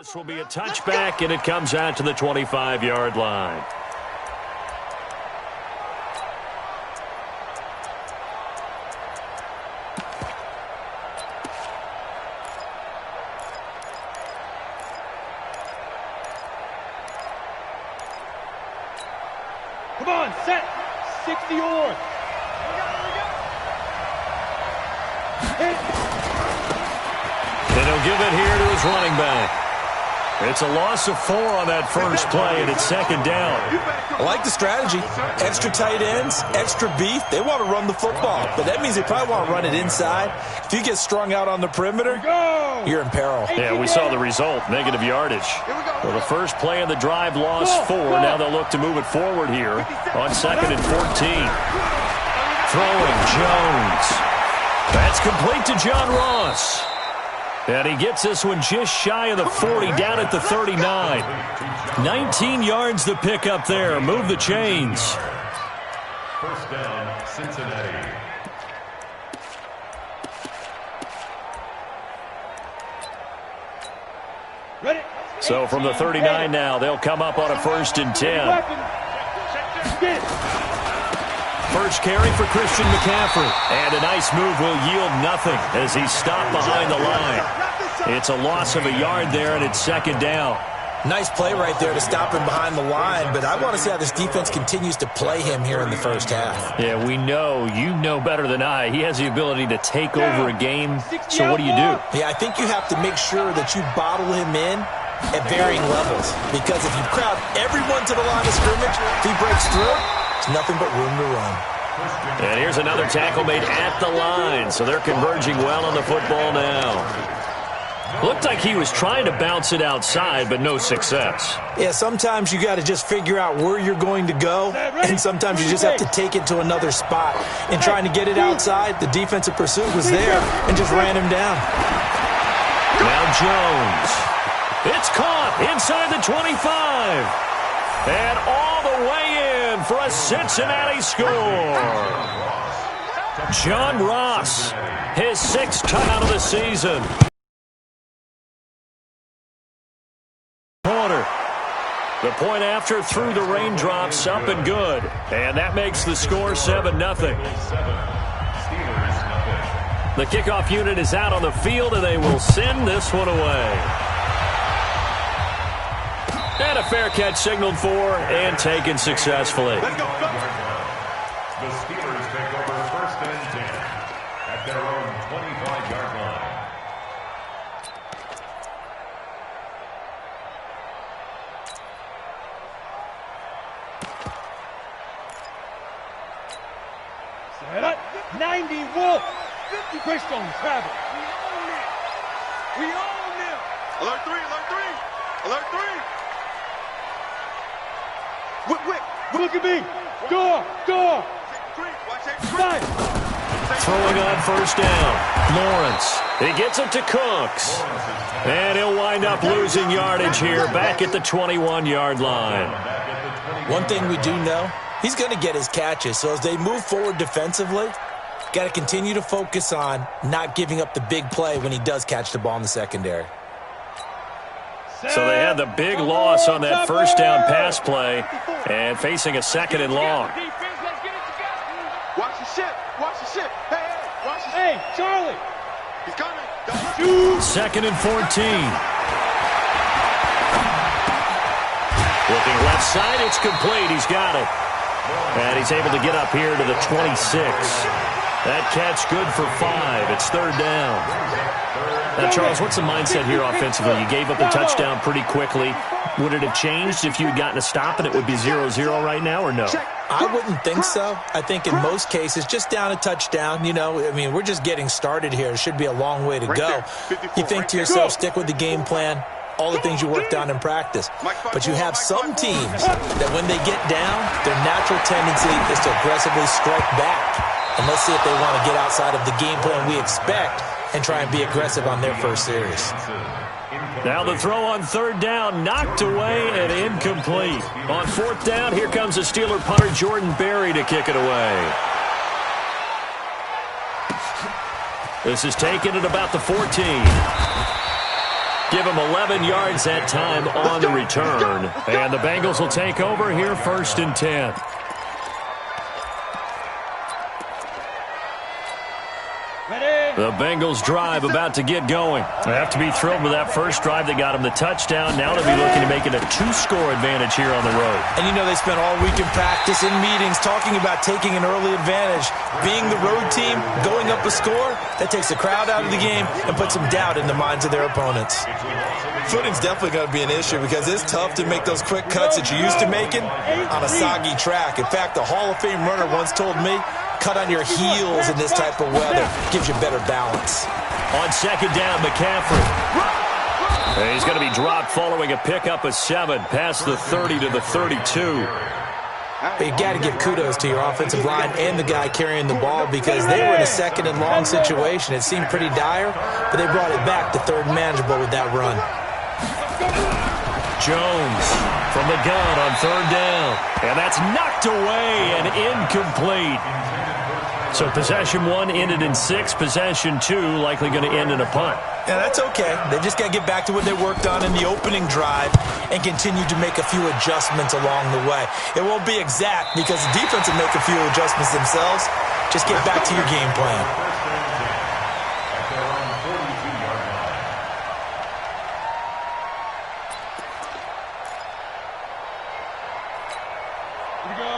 This will be a touchback, and it comes out to the 25-yard line. Come on, set. 60 or. And he'll give it here to his running back. It's a loss of 4 on that first play, and it's second down. I like the strategy. Extra tight ends, extra beef. They want to run the football, but that means they probably want to run it inside. If you get strung out on the perimeter, you're in peril. Yeah, we saw the result, negative yardage. Well, the first play of the drive lost 4. Now they'll look to move it forward here on 2nd and 14. Throwing Jones. That's complete to John Ross. And he gets this one just shy of the 40, down at the 39. 19 yards to pick up there. Move the chains. First down, Cincinnati. Ready? So from the 39 now, they'll come up on a 1st and 10. First carry for Christian McCaffrey. And a nice move will yield nothing as he's stopped behind the line. It's a loss of a yard there, and it's second down. Nice play right there to stop him behind the line, but I want to see how this defense continues to play him here in the first half. Yeah, we know. You know better than I. He has the ability to take over a game. So what do you do? Yeah, I think you have to make sure that you bottle him in at varying levels, because if you crowd everyone to the line of scrimmage, if he breaks through, it's nothing but room to run. And here's another tackle made at the line, so they're converging well on the football now. Looked like he was trying to bounce it outside, but no success. Yeah, sometimes you got to just figure out where you're going to go, and sometimes you just have to take it to another spot. In trying to get it outside, the defensive pursuit was there and just ran him down. Now Jones. It's caught inside the 25. And all the way in for a Cincinnati score. John Ross, his 6th touchdown of the season. Corner. The point after through the raindrops, up and good. And that makes the score 7-0. The kickoff unit is out on the field, and they will send this one away. And a fair catch signaled for and taken successfully. The Steelers take over 1st and 10 at their own 25-yard line. Set up. 90 Wolf. 50 Christian travel. We own them. Alert 3, alert 3. Alert 3. Whip. Look at me. Door. Right. Throwing on 1st down. Lawrence. He gets it to Cooks. And he'll wind up losing yardage here back at the 21-yard line. One thing we do know, he's going to get his catches. So as they move forward defensively, got to continue to focus on not giving up the big play when he does catch the ball in the secondary. So they had the big loss on that 1st down pass play and facing a 2nd and long. Watch the ship. Hey, watch the ship. Hey, Charlie. He's coming. 2nd and 14. Looking left side, it's complete. He's got it. And he's able to get up here to the 26. That catch good for 5. It's 3rd down. Now, Charles, what's the mindset here offensively? You gave up the touchdown pretty quickly. Would it have changed if you had gotten a stop and it would be 0-0 right now, or no? I wouldn't think so. I think in most cases, just down a touchdown, we're just getting started here. It should be a long way to go. You think to yourself, stick with the game plan, all the things you worked on in practice. But you have some teams that when they get down, their natural tendency is to aggressively strike back. And let's see if they want to get outside of the game plan we expect and try and be aggressive on their first series. Now the throw on 3rd down, knocked away and incomplete. On 4th down, here comes the Steeler punter Jordan Berry to kick it away. This is taken at about the 14. Give him 11 yards that time on the return. And the Bengals will take over here 1st and 10. The Bengals drive about to get going. They have to be thrilled with that first drive that got them the touchdown. Now they'll be looking to make it a 2-score advantage here on the road. And you know they spent all week in practice, in meetings, talking about taking an early advantage. Being the road team, going up a score, that takes the crowd out of the game and puts some doubt in the minds of their opponents. Footing's definitely going to be an issue because it's tough to make those quick cuts that you're used to making on a soggy track. In fact, a Hall of Fame runner once told me, cut on your heels in this type of weather. Gives you better balance. On 2nd down, McCaffrey. He's going to be dropped following a pickup of 7 past the 30 to the 32. But you got to give kudos to your offensive line and the guy carrying the ball because they were in a 2nd and long situation. It seemed pretty dire, but they brought it back to 3rd and manageable with that run. Jones from the gun on 3rd down. And that's knocked away and incomplete. So possession 1 ended in 6. Possession 2 likely going to end in a punt. Yeah, that's okay. They just got to get back to what they worked on in the opening drive and continue to make a few adjustments along the way. It won't be exact because the defense will make a few adjustments themselves. Just get back to your game plan.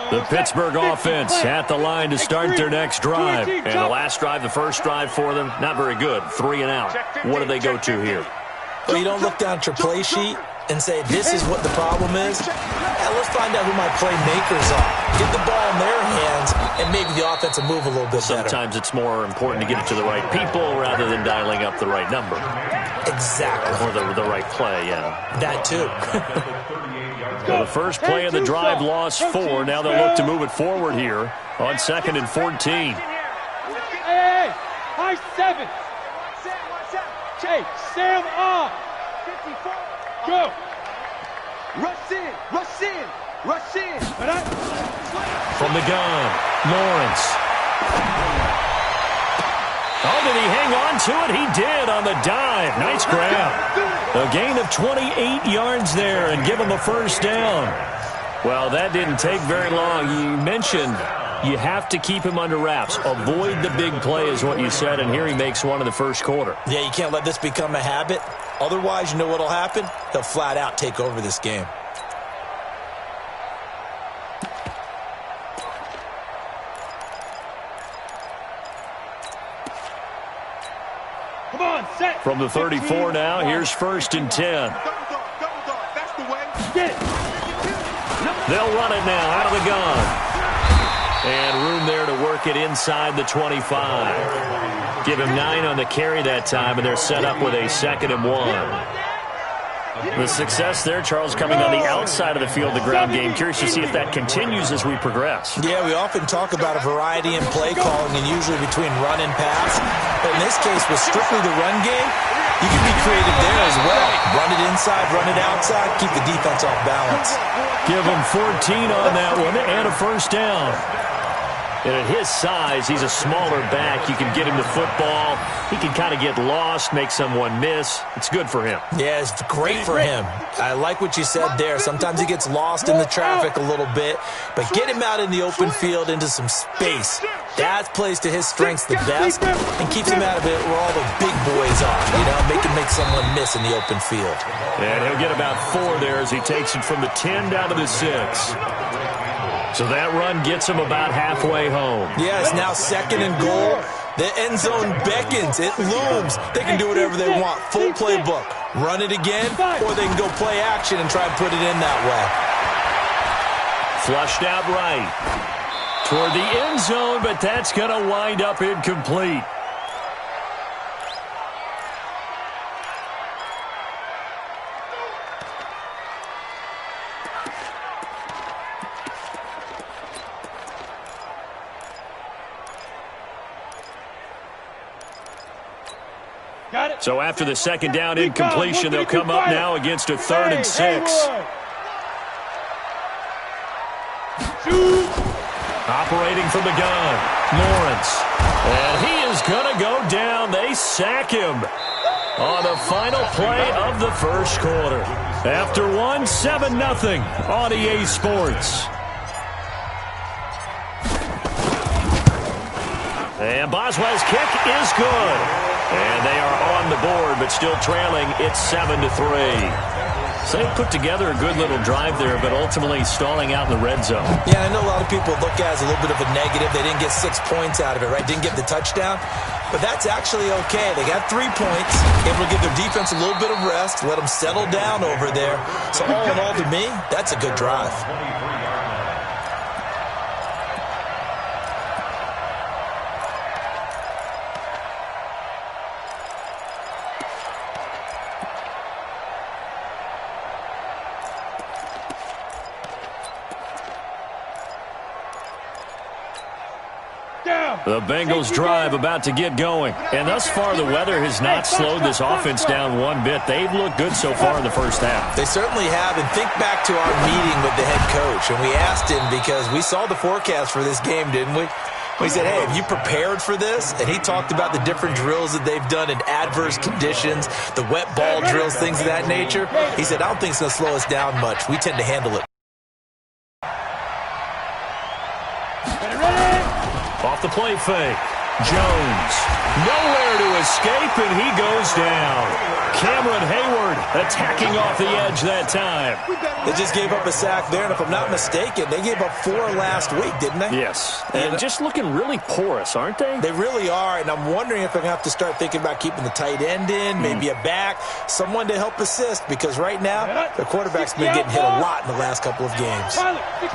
The Pittsburgh offense at the line to start their next drive. And the last drive, the first drive for them, not very good. 3 and out. What do they go to here? Well, you don't look down at your play sheet and say, this is what the problem is. Yeah, let's find out who my playmakers are. Get the ball in their hands, and maybe the offense will move a little bit better. Sometimes it's more important to get it to the right people rather than dialing up the right number. Exactly. Or the right play, yeah. That too. Well, the first play of the drive lost 4. Now they'll look to move it forward here on 2nd and 14. Hey, high 7. Hey, Sam on. Go. Rush in, rush in, rush in. From the gun, Lawrence. Oh, did he hang on to it? He did on the dive. Nice grab. A gain of 28 yards there and give him a first down. Well, that didn't take very long. You mentioned you have to keep him under wraps. Avoid the big play is what you said, and here he makes one in the first quarter. Yeah, you can't let this become a habit. Otherwise, you know what will happen? He'll flat out take over this game. Come on, set. From the 34 now, here's 1st and 10. That's the way. Get it. They'll run it now out of the gun. And room there to work it inside the 25. Give him 9 on the carry that time, and they're set up with a 2nd and 1. The success there, Charles, coming on the outside of the field, the ground game. Curious to see if that continues as we progress. Yeah, we often talk about a variety in play calling and usually between run and pass. But in this case, with strictly the run game, you can be creative there as well. Run it inside, run it outside, keep the defense off balance. Give him 14 on that one and a first down. And at his size, he's a smaller back. You can get him the football. He can kind of get lost, make someone miss. It's good for him. Yeah, it's great for him. I like what you said there. Sometimes he gets lost in the traffic a little bit, but get him out in the open field into some space. That plays to his strengths the best and keeps him out of it where all the big boys are. You know, make someone miss in the open field. And he'll get about 4 there as he takes it from the 10 down to the 6. So that run gets him about halfway home. Yeah, it's now 2nd and goal. The end zone beckons. It looms. They can do whatever they want. Full playbook. Run it again, or they can go play action and try and put it in that way. Flushed out right. Toward the end zone, but that's going to wind up incomplete. So after the 2nd down incompletion, they'll come up now against a 3rd and 6. Operating from the gun, Lawrence. And he is going to go down. They sack him. on the final play of the first quarter. After one, 7-0 on EA Sports. And Boswell's kick is good. And they are on the board, but still trailing. It's 7-3. So they put together a good little drive there, but ultimately stalling out in the red zone. Yeah, I know a lot of people look at it as a little bit of a negative. They didn't get 6 points out of it, right? Didn't get the touchdown. But that's actually okay. They got 3 points, able to give their defense a little bit of rest, let them settle down over there. So all in all, to me, that's a good drive. The Bengals drive about to get going. And thus far, the weather has not slowed this offense down one bit. They've looked good so far in the first half. They certainly have. And think back to our meeting with the head coach. And we asked him because we saw the forecast for this game, didn't we? We said, hey, have you prepared for this? And he talked about the different drills that they've done in adverse conditions, the wet ball drills, things of that nature. He said, I don't think it's going to slow us down much. We tend to handle it. Off the play fake. Jones. Nowhere to escape, and he goes down. Cameron Hayward attacking off the edge that time. They just gave up a sack there, and if I'm not mistaken, they gave up 4 last week, didn't they? Yes, and just looking really porous, aren't they? They really are, and I'm wondering if they're going to have to start thinking about keeping the tight end in, maybe a back, someone to help assist, because right now, their quarterback's been getting hit a lot in the last couple of games.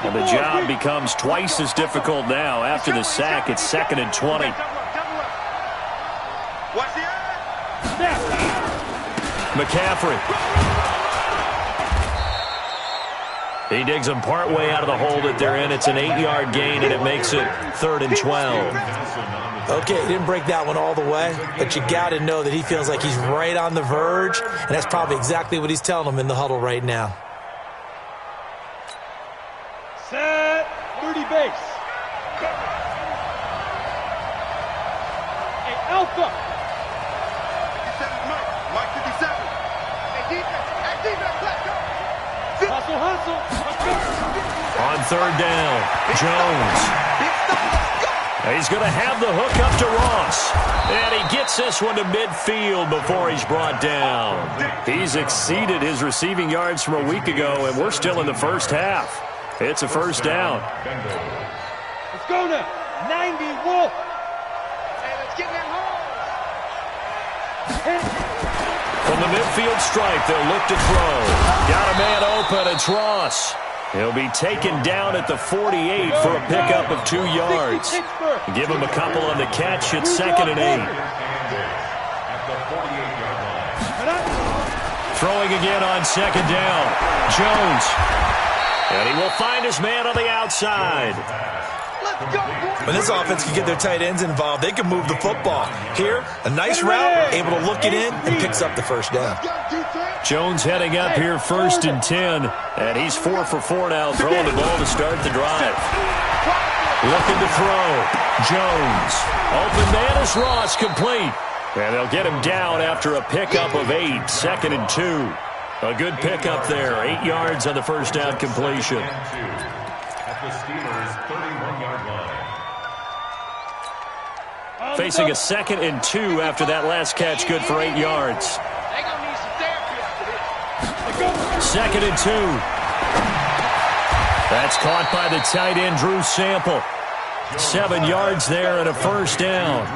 And the job becomes twice as difficult now. After the sack, it's 2nd and 20. McCaffrey. He digs them partway out of the hole that they're in. It's an 8-yard gain, and it makes it 3rd and 12. Okay, he didn't break that one all the way, but you got to know that he feels like he's right on the verge, and that's probably exactly what he's telling them in the huddle right now. Set 30 base. Hey, Alpha. On 3rd down, Jones. He's going to have the hook up to Ross. And he gets this one to midfield before he's brought down. He's exceeded his receiving yards from a week ago, and we're still in the first half. It's a first down. Let's go now. 90 Wolf. Hey, let's get that home. From the midfield stripe, they'll look to throw. Got a man open. It's Ross. He'll be taken down at the 48 for a pickup of 2 yards. Give him a couple on the catch. It's 2nd and 8. Throwing again on 2nd down. Jones. And he will find his man on the outside. When this offense can get their tight ends involved, they can move the football. Here, a nice route, able to look it in, and picks up the first down. Jones heading up here 1st and 10, and he's 4 for 4 now, throwing the ball to start the drive. Looking to throw. Jones. Open man is Ross, complete. And they'll get him down after a pickup of 8, 2nd and 2. A good pickup there, 8 yards on the first down completion. At the Steelers' 31-yard line. Facing a 2nd and 2 after that last catch, good for 8 yards. 2nd and 2. That's caught by the tight end, Drew Sample. 7 yards there and a first down.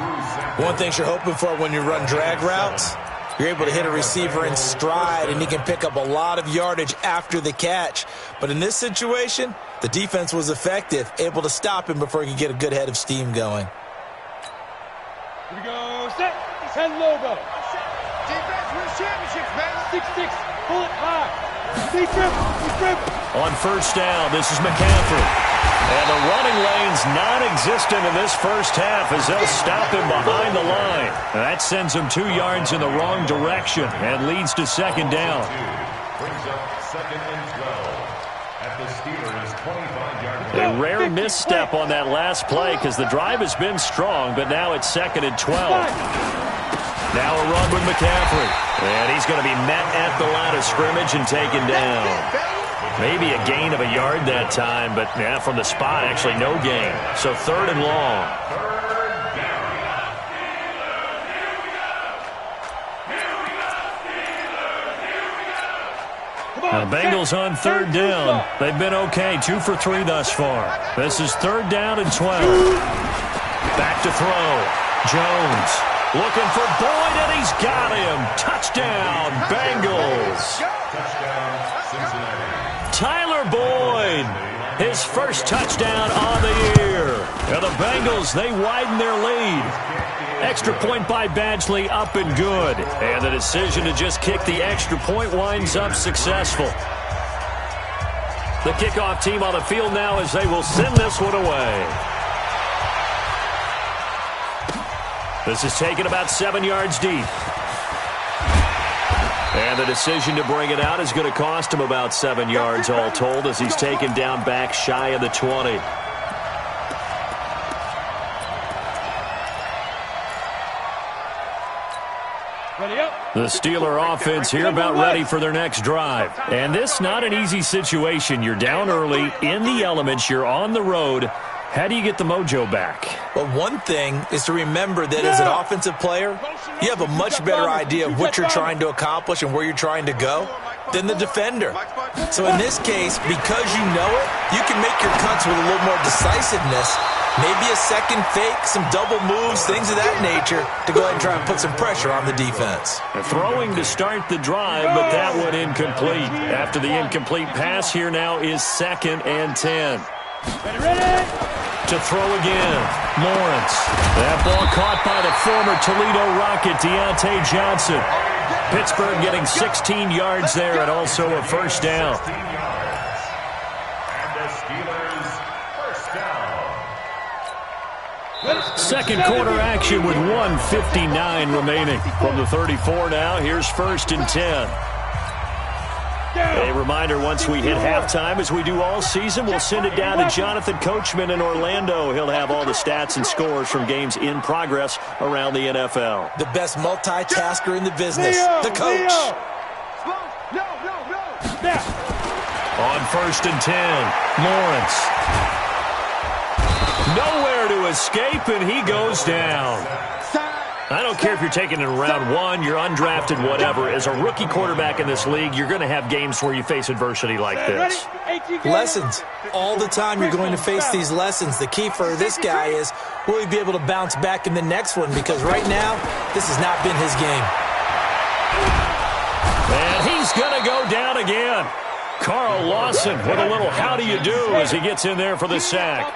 One thing you're hoping for when you run drag routes, you're able to hit a receiver in stride, and he can pick up a lot of yardage after the catch. But in this situation, the defense was effective, able to stop him before he could get a good head of steam going. Here we go. Set. 10 logo. Defense wins championships, man. 6-6. Pull it high. Deep dribble. On first down, this is McCaffrey. And the running lane's non-existent in this first half as they'll stop him behind the line. And that sends him 2 yards in the wrong direction and leads to 2nd down. Brings up 2nd and 12 at the Steelers' 25-yard line. A rare misstep on that last play because the drive has been strong, but now it's 2nd and 12. Now a run with McCaffrey. And he's going to be met at the line of scrimmage and taken down. Maybe a gain of a yard that time, but yeah, from the spot, actually no gain. So 3rd and long. The Bengals on 3rd down. They've been okay, 2 for 3 thus far. This is 3rd down and 12. Back to throw. Jones looking for Boyd, and he's got him. Touchdown, Bengals. Tyler Boyd, his first touchdown on the year. And the Bengals, they widen their lead. Extra point by Badgley, up and good. And the decision to just kick the extra point winds up successful. The kickoff team on the field now as they will send this one away. This is taken about 7 yards deep. And the decision to bring it out is going to cost him about 7 yards all told as he's taken down back shy of the 20. The Steeler offense here about ready for their next drive. And this not an easy situation. You're down early, in the elements, you're on the road. How do you get the mojo back? Well, one thing is to remember that as an offensive player, you have a much better idea of what you're trying to accomplish and where you're trying to go than the defender. So in this case, because you know it, you can make your cuts with a little more decisiveness. Maybe a second fake, some double moves, things of that nature to go ahead and try and put some pressure on the defense. Throwing to start the drive, but that one incomplete. After the incomplete pass, here now is 2nd and 10. Ready? To throw again, Lawrence. That ball caught by the former Toledo Rocket, Deontay Johnson. Pittsburgh getting 16 yards there and also a first down. Second quarter action with 1:59 remaining. From the 34 now, here's 1st and 10. A reminder, once we hit halftime, as we do all season, we'll send it down to Jonathan Coachman in Orlando. He'll have all the stats and scores from games in progress around the NFL. The best multitasker in the business, the coach. On 1st and 10, Lawrence. Nowhere to escape, and he goes down. I don't care if you're taking it in round 1, you're undrafted, whatever. As a rookie quarterback in this league, you're going to have games where you face adversity like this. Lessons. All the time you're going to face these lessons. The key for this guy is, will he be able to bounce back in the next one? Because right now, this has not been his game. And he's going to go down again. Carl Lawson with a little how do you do as he gets in there for the sack.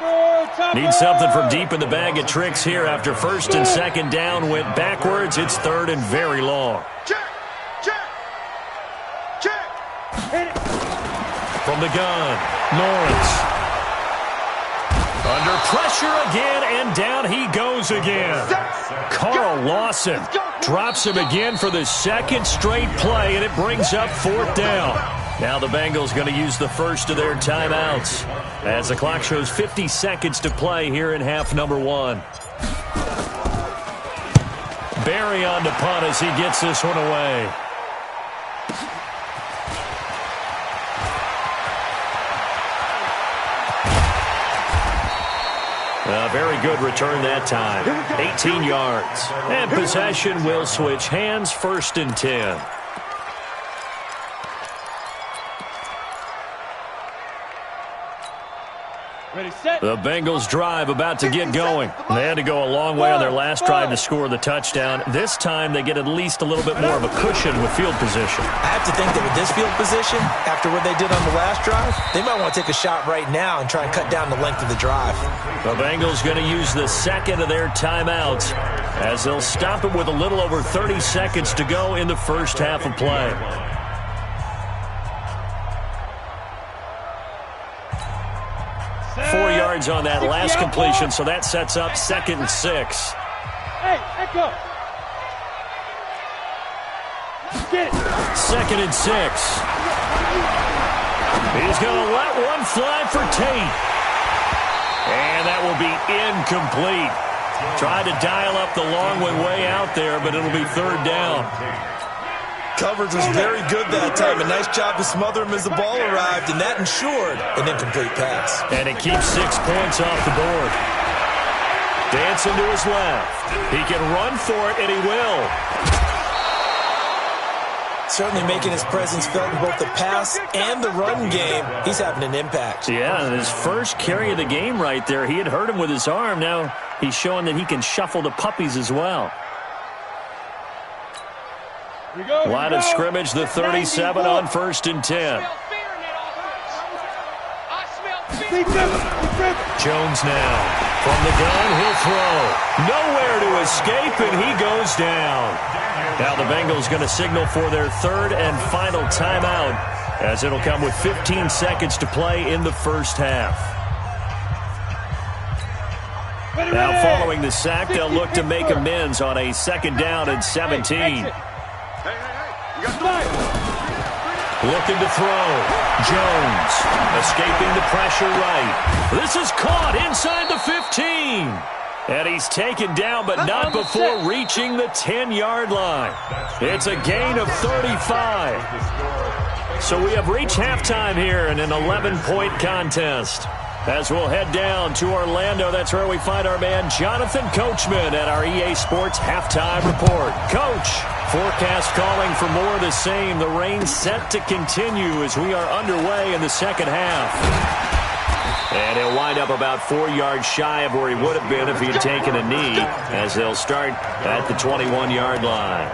Needs something from deep in the bag of tricks here after 1st and 2nd down went backwards. It's 3rd and very long. From the gun, Lawrence. Under pressure again, and down he goes again. Carl Lawson drops him again for the 2nd straight play, and it brings up 4th down. Now the Bengals going to use the first of their timeouts as the clock shows 50 seconds to play here in half number 1. Barry on to punt as he gets this one away. A very good return that time. 18 yards. And possession will switch hands, 1st and 10. The Bengals drive about to get going. They had to go a long way on their last drive to score the touchdown. This time they get at least a little bit more of a cushion with field position. I have to think that with this field position, after what they did on the last drive, they might want to take a shot right now and try and cut down the length of the drive. The Bengals going to use the 2nd of their timeouts as they'll stop it with a little over 30 seconds to go in the first half of play. On that last completion, so that sets up 2nd and 6. Hey, echo. Get it. 2nd and 6. He's going to let one fly for Tate. And that will be incomplete. Tried to dial up the long way out there, but it'll be third down. Coverage was very good that time. A nice job to smother him as the ball arrived, and that ensured an incomplete pass. And it keeps 6 points off the board. Dancing to his left. He can run for it, and he will. Certainly making his presence felt in both the pass and the run game. He's having an impact. Yeah, his first carry of the game right there. He had hurt him with his arm. Now he's showing that he can shuffle the puppies as well. Line of scrimmage, the 37 on 1st and 10. Jones now. From the gun, he'll throw. Nowhere to escape, and he goes down. Now the Bengals going to signal for their third and final timeout, as it'll come with 15 seconds to play in the first half. Now following the sack, they'll look to make amends on a 2nd down and 17. Looking to throw. Jones escaping the pressure right. This is caught inside the 15. And he's taken down, but not before reaching the 10-yard line. It's a gain of 35. So we have reached halftime here in an 11-point contest. As we'll head down to Orlando, that's where we find our man Jonathan Coachman at our EA Sports Halftime Report. Coach, forecast calling for more of the same. The rain set to continue as we are underway in the second half. And he'll wind up about 4 yards shy of where he would have been if he had taken a knee, as they'll start at the 21-yard line.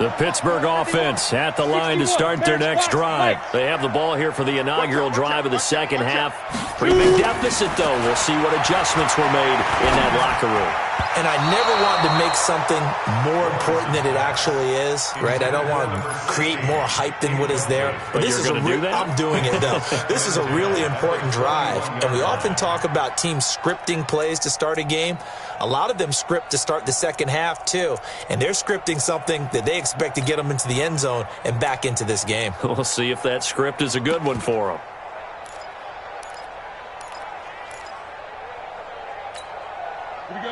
The Pittsburgh offense at the line to start their next drive. They have the ball here for the inaugural drive of the second half. Pretty big deficit, though. We'll see what adjustments were made in that locker room. And I never wanted to make something more important than it actually is, right? I don't want to create more hype than what is there. But this is I'm doing it, though. This is a really important drive. And we often talk about teams scripting plays to start a game. A lot of them script to start the second half, too. And they're scripting something that they expect to get them into the end zone and back into this game. We'll see if that script is a good one for them.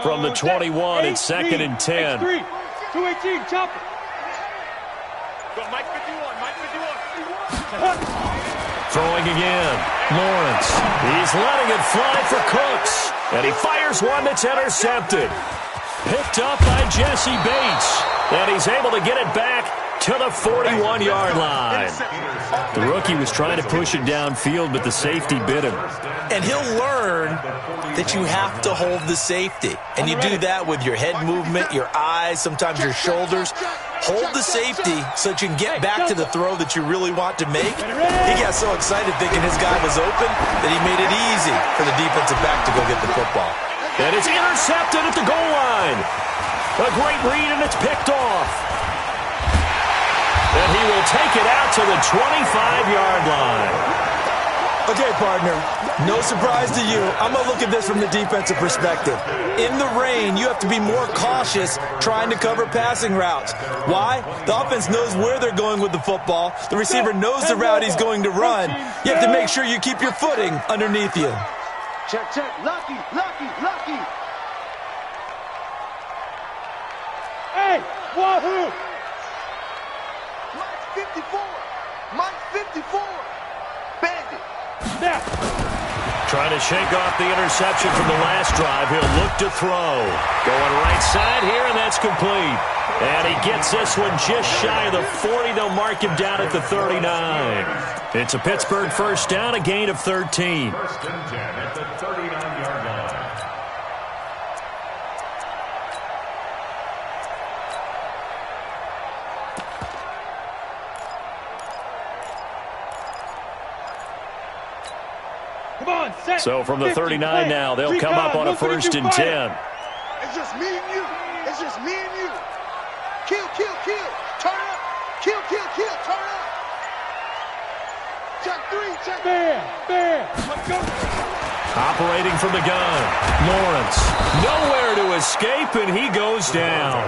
From the 21, it's 2nd and 10. 218, chop it. Go, Mike 51, Mike 51. Throwing again. Lawrence. He's letting it fly for Cooks. And he fires one that's intercepted. Picked up by Jesse Bates. And he's able to get it back to the 41-yard line. The rookie was trying to push it downfield, but the safety bit him. And he'll learn that you have to hold the safety. And you do that with your head movement, your eyes, sometimes your shoulders. Hold the safety so that you can get back to the throw that you really want to make. He got so excited thinking his guy was open that he made it easy for the defensive back to go get the football. And it's intercepted at the goal line. A great read, and it's picked off. And he will take it out to the 25-yard line. Okay, partner, no surprise to you. I'm going to look at this from the defensive perspective. In the rain, you have to be more cautious trying to cover passing routes. Why? The offense knows where they're going with the football. The receiver knows the route he's going to run. You have to make sure you keep your footing underneath you. Check, check. Lucky, lucky, lucky. Hey, wahoo! Mike's 54. Mike's 54. Bandit. Snap. Trying to shake off the interception from the last drive. He'll look to throw. Going right side here, and that's complete. And he gets this one just shy of the 40. They'll mark him down at the 39. It's a Pittsburgh first down, a gain of 13. 1st and 10 at the 39-yard line. Come on, set. So from the 39 now, they'll come up on a 1st and 10. It's just me and you. It's just me and you. Kill, kill, kill. Turn up. Kill, kill, kill. Turn up. Check 3, check. Bam, bam. Let's go. Operating from the gun, Lawrence. Nowhere to escape, and he goes down.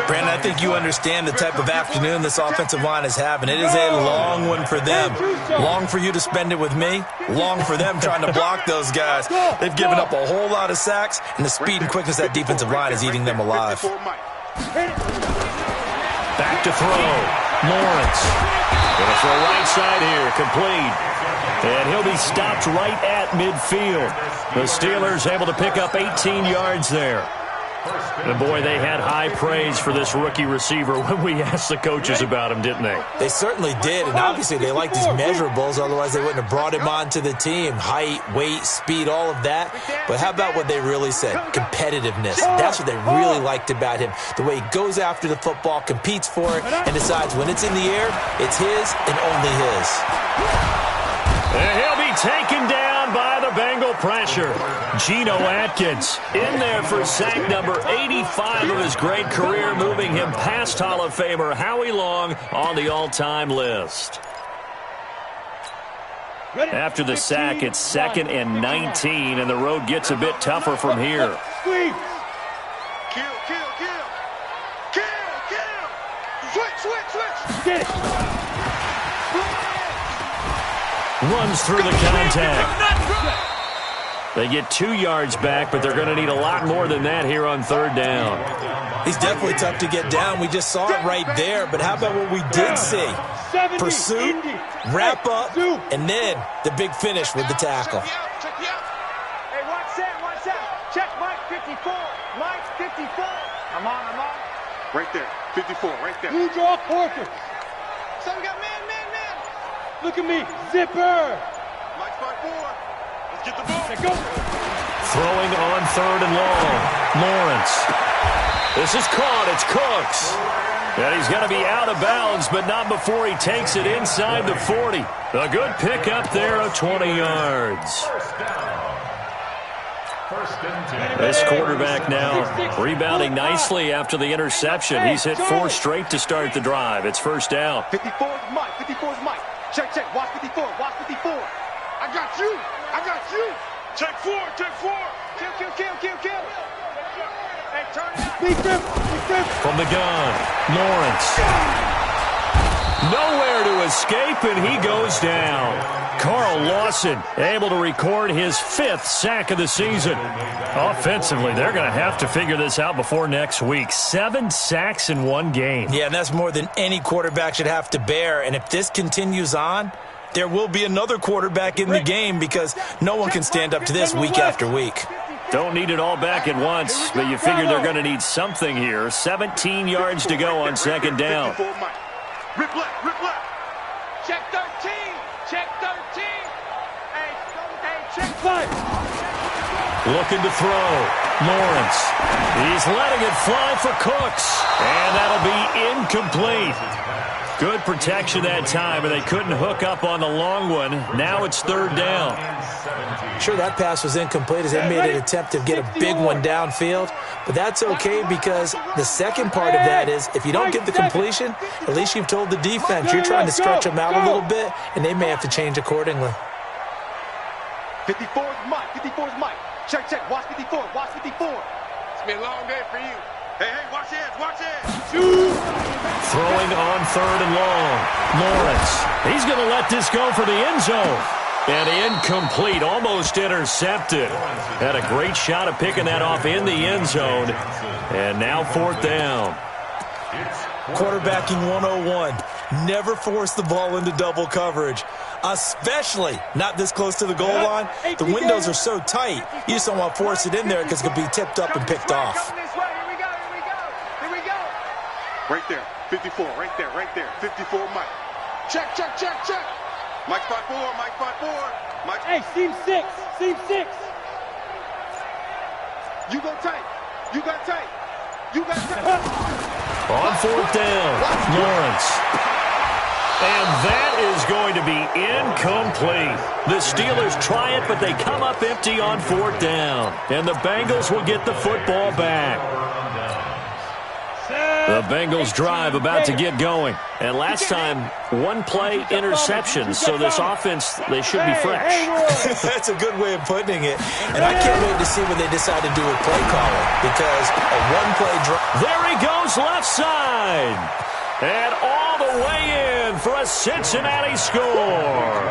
Brandon, I think you understand the type of afternoon this offensive line is having. It is a long one for them. Long for you to spend it with me. Long for them trying to block those guys. They've given up a whole lot of sacks, and the speed and quickness of that defensive line is eating them alive. Back to throw. Lawrence. Gonna throw right side here. Complete. And he'll be stopped right at midfield. The Steelers able to pick up 18 yards there. And boy, they had high praise for this rookie receiver when we asked the coaches about him, didn't they? They certainly did, and obviously they like these measurables, otherwise they wouldn't have brought him onto the team. Height, weight, speed, all of that. But how about what they really said? Competitiveness. That's what they really liked about him. The way he goes after the football, competes for it, and decides when it's in the air, it's his and only his. And he'll be taken down by the Bengal pressure. Geno Atkins in there for sack number 85 of his great career, moving him past Hall of Famer Howie Long on the all-time list. After the sack, it's 2nd and 19, and the road gets a bit tougher from here. Kill, kill, kill. Kill, kill. Switch. Get it. Runs through the contact. They get 2 yards back, but they're going to need a lot more than that here on 3rd down. He's definitely tough to get down. We just saw it right there, but how about what we did see? Pursuit, wrap up, and then the big finish with the tackle. Hey, watch that. Check Mike 54. Mike 54. I'm on. Right there. 54, right there. Blue draw Porter. So we got man. Look at me. Zipper. Mike 5-4. Let's get the ball. Let's go. Throwing on 3rd and long. Lawrence. This is caught. It's Cooks. And he's going to be out of bounds, but not before he takes it inside the 40. A good pickup there of 20 yards. This quarterback now rebounding nicely after the interception. He's hit 4 straight to start the drive. It's 1st down. 54 is Mike. 54 is Mike. Check. Watch 54. I got you. Check 4. Kill. Hey, turn it up. Big grip. From the gun, Lawrence. Nowhere to escape, and he goes down. Carl Lawson able to record his 5th sack of the season. Offensively, they're going to have to figure this out before next week. 7 sacks in 1 game. Yeah, and that's more than any quarterback should have to bear. And if this continues on, there will be another quarterback in the game because no one can stand up to this week after week. Don't need it all back at once, but you figure they're going to need something here. 17 yards to go on 2nd down. Rip left. Check 13. Hey, check 5. Looking to throw. Lawrence. He's letting it fly for Cooks. And that'll be incomplete. Good protection that time, and they couldn't hook up on the long one. Now it's 3rd down. Sure, that pass was incomplete as they made an attempt to get a big one downfield, but that's okay because the second part of that is if you don't get the completion, at least you've told the defense you're trying to stretch them out a little bit, and they may have to change accordingly. 54 is Mike. Check. Watch 54. It's been a long day for you. Hey, watch it. Throwing on 3rd and long. Lawrence. He's going to let this go for the end zone. And incomplete, almost intercepted. Had a great shot at picking that off in the end zone. And now 4th down. Quarterbacking 101. Never force the ball into double coverage, especially not this close to the goal line. The windows are so tight, you just don't want to force it in there because it could be tipped up and picked off. Here we go. Right there. 54. Right there. 54 Mike. Check. Mike 5-4. Mike. Hey, seam 6. You go tight. On 4th down, Lawrence. And that is going to be incomplete. The Steelers try it, but they come up empty on 4th down. And the Bengals will get the football back. The Bengals drive about to get going. And last time, one play interception. So this offense, they should be fresh. That's a good way of putting it. And I can't wait to see what they decide to do with play calling. Because a one-play drive. There he goes left side. And all the way in for a Cincinnati score.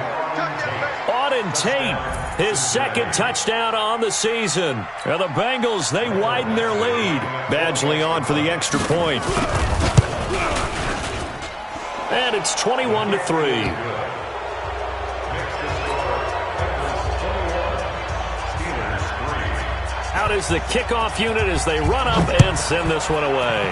Auden Tate, his second touchdown on the season. And the Bengals, they widen their lead. Badgley on for the extra point. And it's 21-3. Out is the kickoff unit as they run up and send this one away.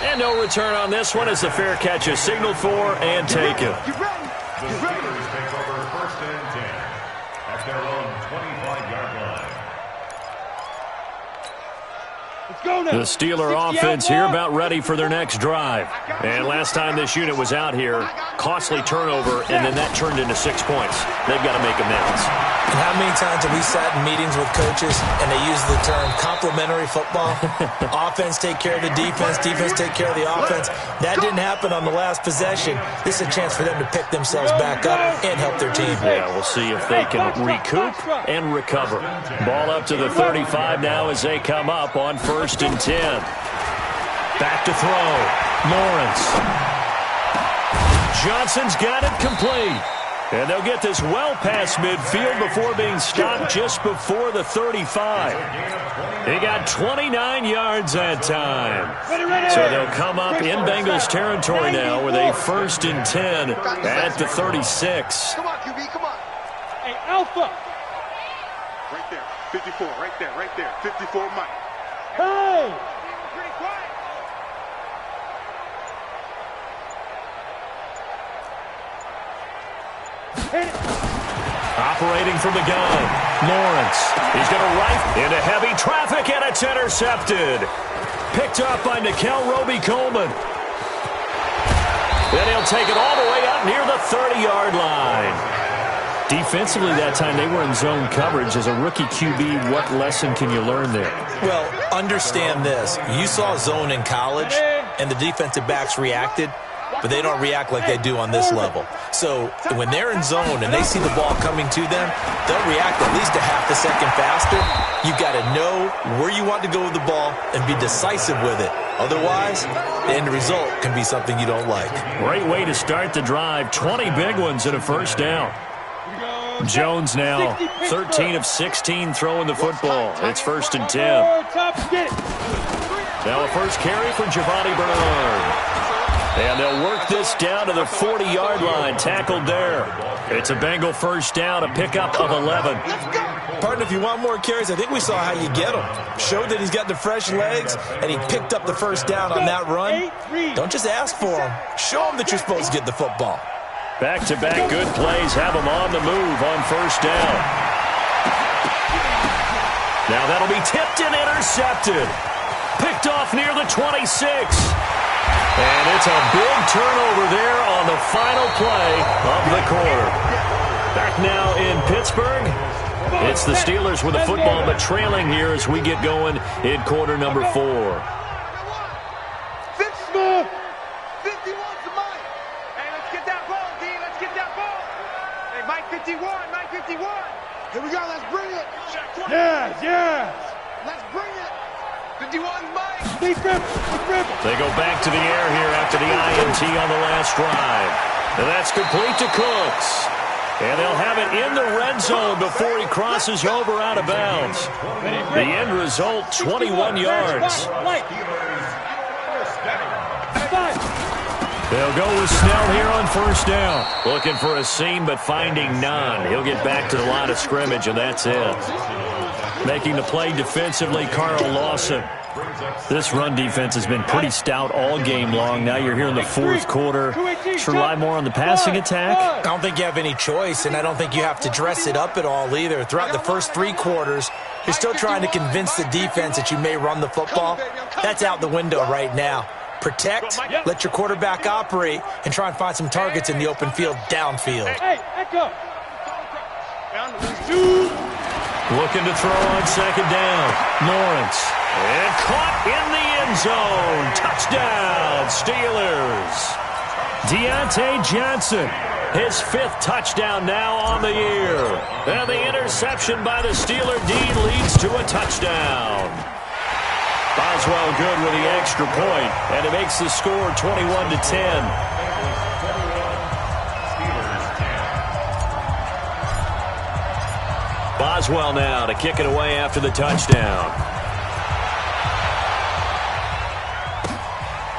And no return on this one as the fair catch is signaled for and taken. Steelers take over 1st and 10 at their own 25-yard line. The Steeler offense here about ready for their next drive. And last time this unit was out here, costly turnover, and then that turned into 6 points. They've got to make amends. And how many times have we sat in meetings with coaches and they use the term complementary football? Offense take care of the defense, defense take care of the offense. That didn't happen on the last possession. This is a chance for them to pick themselves back up and help their team. Yeah, we'll see if they can recoup and recover. Ball up to the 35 now as they come up on 1st and 10. Back to throw. Lawrence. Johnson's got it complete. And they'll get this well past midfield before being stopped just before the 35. He got 29 yards that time. So they'll come up in Bengals territory now with a 1st and 10 at the 36. Come on, QB, come on. Hey, Alpha. Right there, 54, right there, 54 Mike. Hey. Pretty quiet. Operating from the gun, Lawrence. He's going to right into heavy traffic, and it's intercepted. Picked up by Nickel Roby-Coleman. Then he'll take it all the way up near the 30-yard line. Defensively that time, they were in zone coverage. As a rookie QB, what lesson can you learn there? Well, understand this. You saw zone in college, and the defensive backs reacted, but they don't react like they do on this level. So when they're in zone and they see the ball coming to them, they'll react at least a half a second faster. You've got to know where you want to go with the ball and be decisive with it. Otherwise, the end result can be something you don't like. Great way to start the drive. 20 big ones and a 1st down. Jones now 13 of 16 throwing the football. It's 1st and 10. Now a first carry for Giovanni Bernard. And they'll work this down to the 40-yard line. Tackled there. It's a Bengal 1st down, a pickup of 11. Partner, if you want more carries, I think we saw how you get him. Showed that he's got the fresh legs, and he picked up the 1st down on that run. Don't just ask for him. Show him that you're supposed to get the football. Back-to-back good plays have him on the move on 1st down. Now that'll be tipped and intercepted. Picked off near the 26. And it's a big turnover there on the final play of the quarter. Back now in Pittsburgh. It's the Steelers with the football, but trailing here as we get going in quarter number 4. 51's the Mike. Hey, let's get that ball, D. Let's get that ball. Hey, Mike 51, Mike 51. Here we go, let's bring it. Yes. Let's bring it. 51's Mike. They go back to the air here after the INT on the last drive. And that's complete to Cooks. And they'll have it in the red zone before he crosses over out of bounds. The end result, 21 yards. They'll go with Snell here on 1st down. Looking for a seam, but finding none. He'll get back to the line of scrimmage, and that's it. Making the play defensively, Carl Lawson. This run defense has been pretty stout all game long. Now you're here in the 4th quarter. Should rely more on the passing attack? I don't think you have any choice, and I don't think you have to dress it up at all either. Throughout the first 3 quarters, you're still trying to convince the defense that you may run the football. That's out the window right now. Protect, let your quarterback operate, and try and find some targets in the open field downfield. Hey, echo. Looking to throw on 2nd down. Lawrence. And caught in the end zone. Touchdown, Steelers. Deontay Johnson, his 5th touchdown now on the year. And the interception by the Steeler D leads to a touchdown. Boswell good with the extra point, and it makes the score 21-10. Boswell now to kick it away after the touchdown.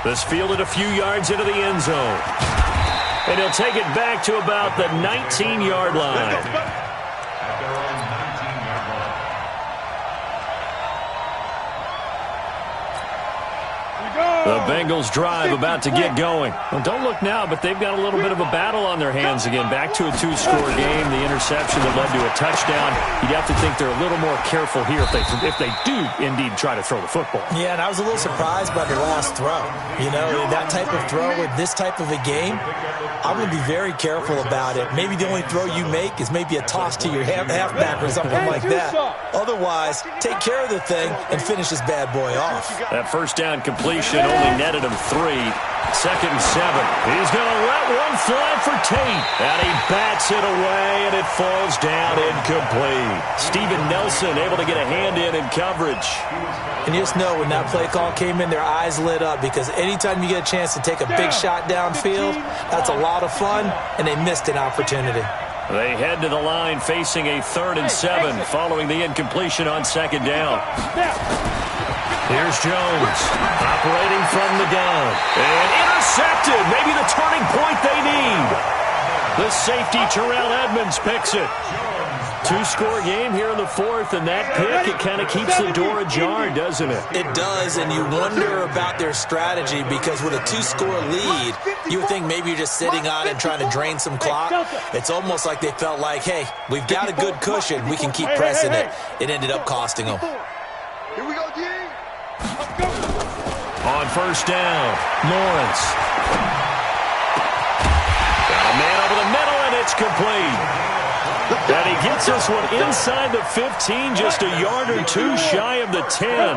This fielded a few yards into the end zone. And he'll take it back to about the 19-yard line. The Bengals drive about to get going. Well, don't look now, but they've got a little bit of a battle on their hands again. Back to a 2-score game. The interception that led to a touchdown. You'd have to think they're a little more careful here if they do indeed try to throw the football. Yeah, and I was a little surprised by the last throw. You know, that type of throw in this type of a game, I'm going to be very careful about it. Maybe the only throw you make is maybe a toss to your halfback or something like that. Otherwise, take care of the thing and finish this bad boy off. That first down completion only netted him 3. 2nd and 7. He's going to let one fly for Tate. And he bats it away, and it falls down incomplete. Steven Nelson able to get a hand in coverage. And you just know when that play call came in, their eyes lit up, because anytime you get a chance to take a big shot downfield, that's a lot of fun, and they missed an opportunity. They head to the line facing a 3rd and 7 following the incompletion on 2nd down. Here's Jones operating from the gun. And intercepted. Maybe the turning point they need. The safety, Terrell Edmonds, picks it. 2-score game here in the 4th, and that pick, it kind of keeps the door ajar, doesn't it? It does, and you wonder about their strategy, because with a 2-score lead, you would think maybe you're just sitting on it and trying to drain some clock. It's almost like they felt like, hey, we've got a good cushion. We can keep pressing it. It ended up costing them. Here we go, D. On 1st down, Lawrence. Got a man over the middle, and it's complete. And he gets this one inside the 15, just a yard or 2 shy of the 10. 1st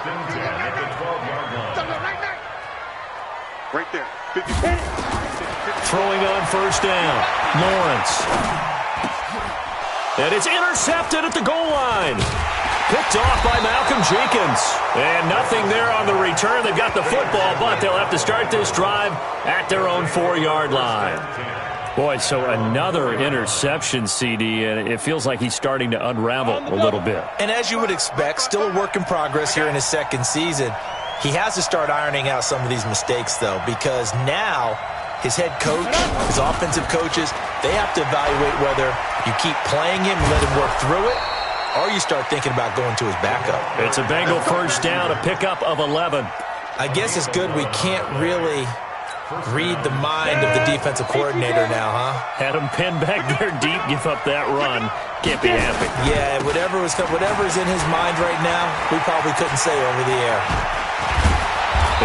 and 10 at the 12-yard line. Right there. 50. Throwing on 1st down, Lawrence. And it's intercepted at the goal line. Picked off by Malcolm Jenkins. And nothing there on the return. They've got the football, but they'll have to start this drive at their own 4-yard line. Boy, so another interception, CD, and it feels like he's starting to unravel a little bit. And as you would expect, still a work in progress here in his 2nd season. He has to start ironing out some of these mistakes, though, because now his head coach, his offensive coaches, they have to evaluate whether you keep playing him and let him work through it, or you start thinking about going to his backup. It's a Bengal 1st down, a pickup of 11. I guess it's good we can't really read the mind of the defensive coordinator now, huh? Had him pinned back there deep, give up that run. Can't be happy. Yeah, whatever is in his mind right now, we probably couldn't say over the air.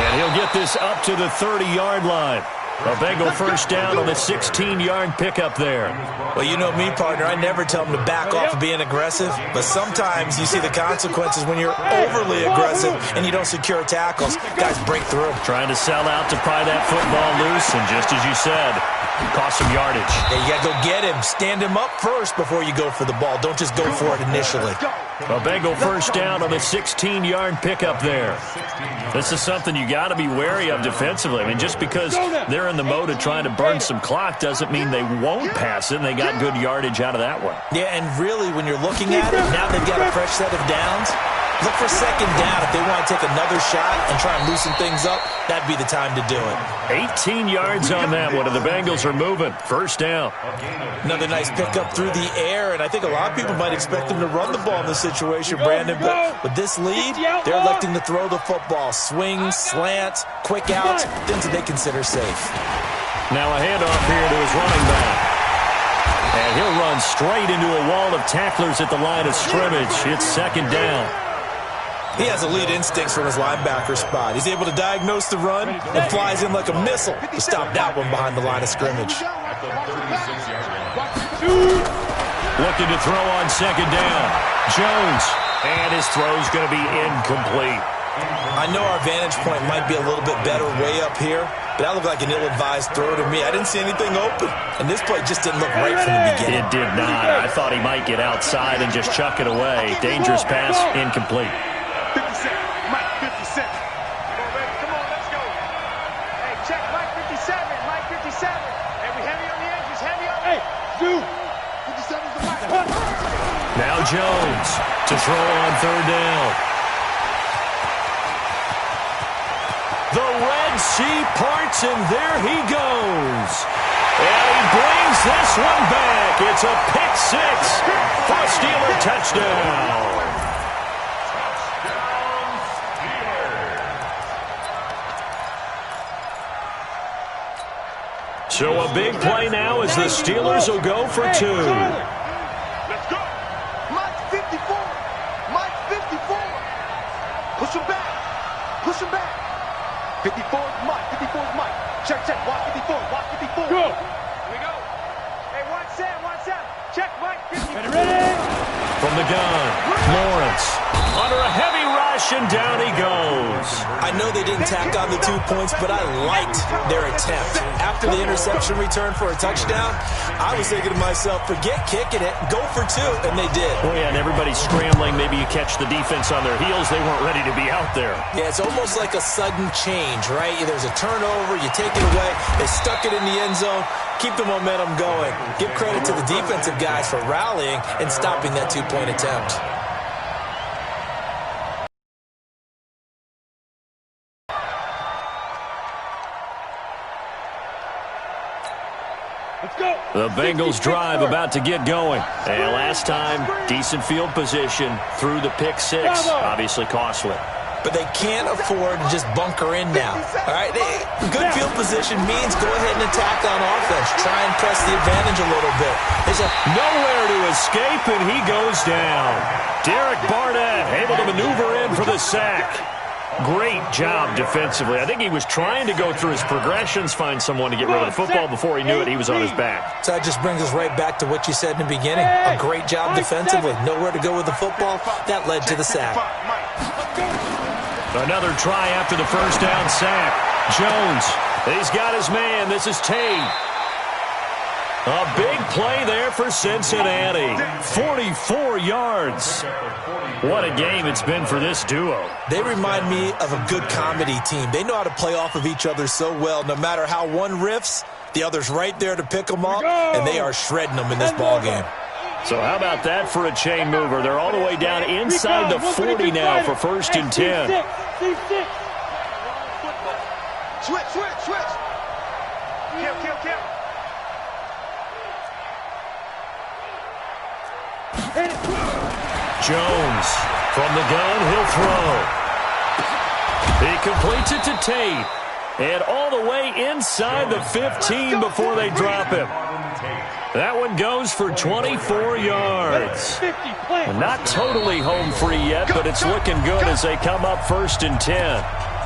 And he'll get this up to the 30-yard line. A Bengal 1st down on the 16-yard pickup there. Well, you know me, partner. I never tell them to back off of being aggressive, but sometimes you see the consequences when you're overly aggressive and you don't secure tackles. Guys break through. Trying to sell out to pry that football loose, and just as you said, cost some yardage. Yeah, you got to go get him. Stand him up first before you go for the ball. Don't just go for it initially. A Bengal 1st down on the 16-yard pickup there. This is something you got to be wary of defensively. I mean, just because they're in the mode of trying to burn some clock doesn't mean they won't pass it, and they got good yardage out of that one. Yeah, and really, when you're looking at it, now they've got a fresh set of downs. Look for 2nd down. If they want to take another shot and try and loosen things up, that'd be the time to do it. 18 yards on that one, and the Bengals are moving. 1st down. Another nice pickup through the air, and I think a lot of people might expect them to run the ball in this situation, Brandon, but with this lead, they're electing to throw the football. Swings, slants, quick outs, things that they consider safe. Now a handoff here to his running back. And he'll run straight into a wall of tacklers at the line of scrimmage. It's 2nd down. He has elite instincts from his linebacker spot. He's able to diagnose the run and flies in like a missile to stop that one behind the line of scrimmage. Looking to throw on 2nd down. Jones And his throw's going to be incomplete. I know our vantage point might be a little bit better way up here, but that looked like an ill-advised throw to me. I didn't see anything open, and this play just didn't look right from the beginning. It did not. I thought he might get outside and just chuck it away. Dangerous pass, incomplete. 57, Mike 57. Come on, baby, come on, let's go. Hey, check Mike 57, Mike 57. Hey, we heavy on the edges, heavy on the edges. Dude, 57's the Mike. Now Jones to throw on third down. The Red Sea parts, and there he goes. And he brings this one back. It's a pick six for a Steeler touchdown. So a big play now as the Steelers will go for two. Let's go. Mike 54, Mike 54. Push him back. Push him back. 54 is Mike. 54 is Mike. Check, check. Watch 54. Watch 54. Go. Here we go. Hey, watch Sam. Check Mike 54. Ready? From the gun, Lawrence under a heavy rush, and down he goes. I know they didn't tack on the 2 points, but I liked their attempt. After the interception return for a touchdown, I was thinking to myself, forget kicking it, go for two, and they did. Oh, yeah, and everybody's scrambling. Maybe you catch the defense on their heels. They weren't ready to be out there. Yeah, it's almost like a sudden change, right? There's a turnover, you take it away, they stuck it in the end zone, keep the momentum going. Give credit to the defensive guys for rallying and stopping that two-point attempt. Let's go. The Bengals drive about to get going. And last time, decent field position through the pick six. Obviously costly. But they can't afford to just bunker in now. All right, good field position means go ahead and attack on offense. Try and press the advantage a little bit. There's nowhere to escape, and he goes down. Derek Barnett able to maneuver in for the sack. Great job defensively. I think he was trying to go through his progressions, find someone to get rid of the football. Before he knew it, he was on his back. So that just brings us right back to what you said in the beginning. A great job defensively. Nowhere to go with the football. That led to the sack. Another try after the first down sack. Jones, he's got his man. This is Tate. A big play there for Cincinnati. 44 yards. What a game it's been for this duo. They remind me of a good comedy team. They know how to play off of each other so well. No matter how one riffs, the other's right there to pick them up, and they are shredding them in this ballgame. So how about that for a chain mover? They're all the way down inside the 40 now for 1st and 10. Switch. Kill. Jones from the gun, he'll throw. He completes it to Tate. And all the way inside the 15 before they drop him. That one goes for 24 yards. Not totally home free yet, but it's looking good as they come up 1st and 10.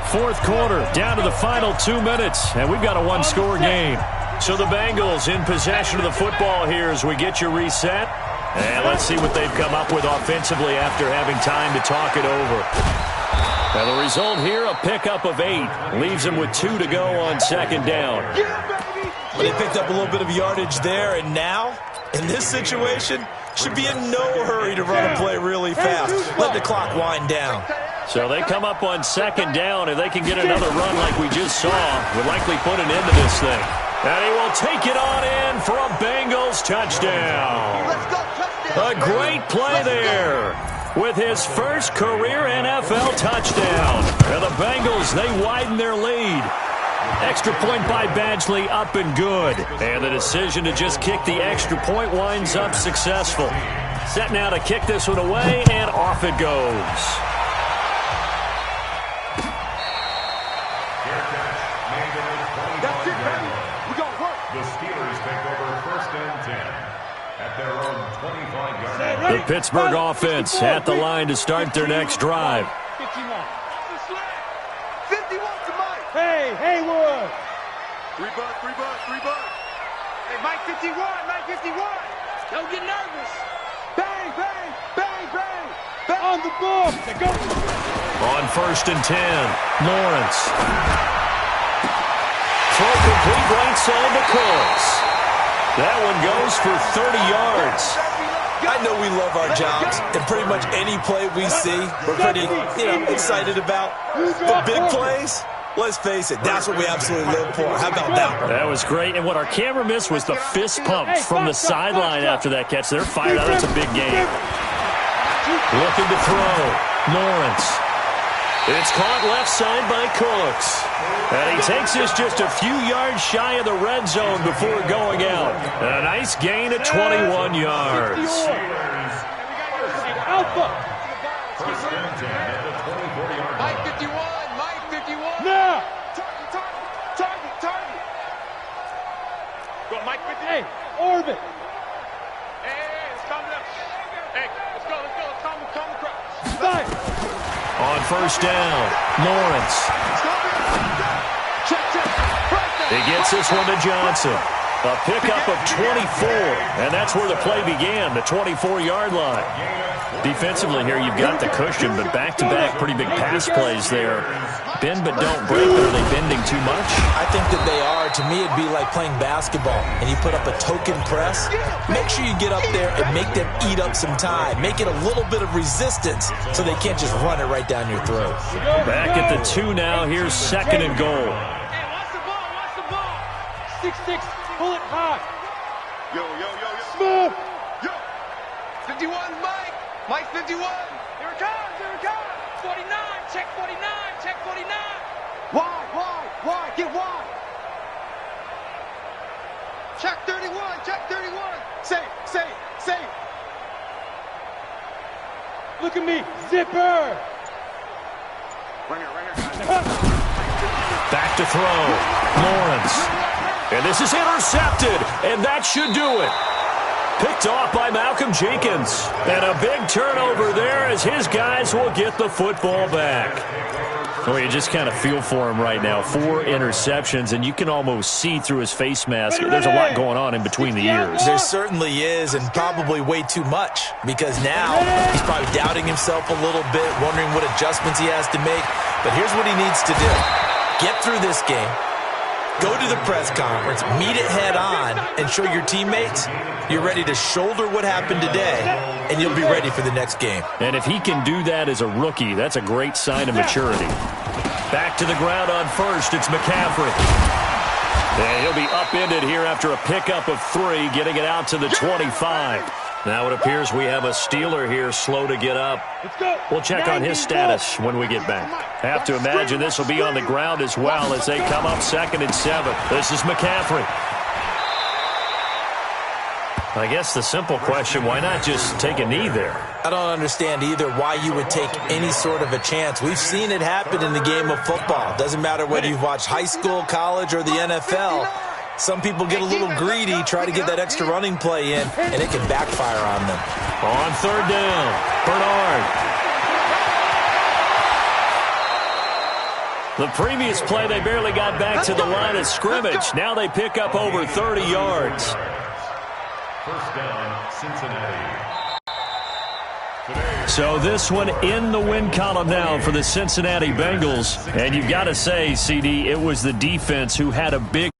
Fourth quarter, down to the final 2 minutes, and we've got a one-score game. So the Bengals in possession of the football here as we get you reset. And let's see what they've come up with offensively after having time to talk it over. Now the result here, a pickup of 8. Leaves them with 2 to go on 2nd down. But they picked up a little bit of yardage there, and now, in this situation, should be in no hurry to run a play really fast. Let the clock wind down. So they come up on 2nd down. If they can get another run like we just saw, would likely put an end to this thing. And he will take it on in for a Bengals touchdown. A great play there with his first career NFL touchdown. And the Bengals, they widen their lead. Extra point by Badgley, up and good. And the decision to just kick the extra point winds up successful. Set now to kick this one away, and off it goes. That's it, baby. We gonna work. The Steelers take over 1st and 10 at their own 25-yard line. The Pittsburgh offense at the line to start their next drive. 51 to Mike. Hey, Haywood. 3 bucks. Hey, Mike 51. Don't get nervous. Bang. On the ball. Go. On 1st and 10, Lawrence. Throw complete right side to Cooks. That one goes for 30 yards. I know we love our jobs, and pretty much any play we see, we're pretty, excited about. The big plays, let's face it, that's what we absolutely live for. How about that one? That was great, and what our camera missed was the fist pump from the sideline after that catch. They're fired out. That's a big game. Looking to throw. Lawrence. It's caught left side by Cooks. And he takes this just a few yards shy of the red zone before going out. A nice gain of 21 yards. Alpha. First and 10 at the 24-yard line. Mike 51. Mike 51. Now. Target. Go, Mike 50. Hey, orbit. Hey, it's coming up. Hey, let's go. Come across. Five. On 1st down, Lawrence. Check. He gets this one to Johnson. A pickup of 24, and that's where the play began, the 24-yard line. Defensively here, you've got the cushion, but back-to-back pretty big pass plays there. Bend but don't break. Are they bending too much? I think that they are. To me, it'd be like playing basketball, and you put up a token press. Make sure you get up there and make them eat up some time. Make it a little bit of resistance so they can't just run it right down your throat. Back at the 2 now. Here's 2nd and goal. Hey, watch the ball. 6-6, pull it high. Yo. Smooth. Yo. 51, Mike. Mike 51. Here it comes. 49. Check 49. Wide. Get wide. Check 31. Safe. Look at me. Zipper. Right here. Back to throw. Lawrence. And this is intercepted, and that should do it. Picked off by Malcolm Jenkins. And a big turnover there as his guys will get the football back. Well, you just kind of feel for him right now. 4 interceptions, and you can almost see through his face mask. There's a lot going on in between the ears. There certainly is, and probably way too much, because now he's probably doubting himself a little bit, wondering what adjustments he has to make. But here's what he needs to do. Get through this game. Go to the press conference, meet it head on, and show your teammates you're ready to shoulder what happened today, and you'll be ready for the next game. And if he can do that as a rookie, that's a great sign of maturity. Back to the ground on 1st, it's McCaffrey. And he'll be upended here after a pickup of 3, getting it out to the 25. Now it appears we have a Steeler here slow to get up. We'll check on his status when we get back. Have to imagine this will be on the ground as well as they come up 2nd and 7. This is McCaffrey. I guess the simple question, why not just take a knee there? I don't understand either why you would take any sort of a chance. We've seen it happen in the game of football. Doesn't matter whether you've watched high school, college, or the NFL. Some people get a little greedy, try to get that extra running play in, and it can backfire on them. On 3rd down, Bernard. The previous play, they barely got back to the line of scrimmage. Now they pick up over 30 yards. First down, Cincinnati. So this one in the win column now for the Cincinnati Bengals. And you've got to say, CD, it was the defense who had a big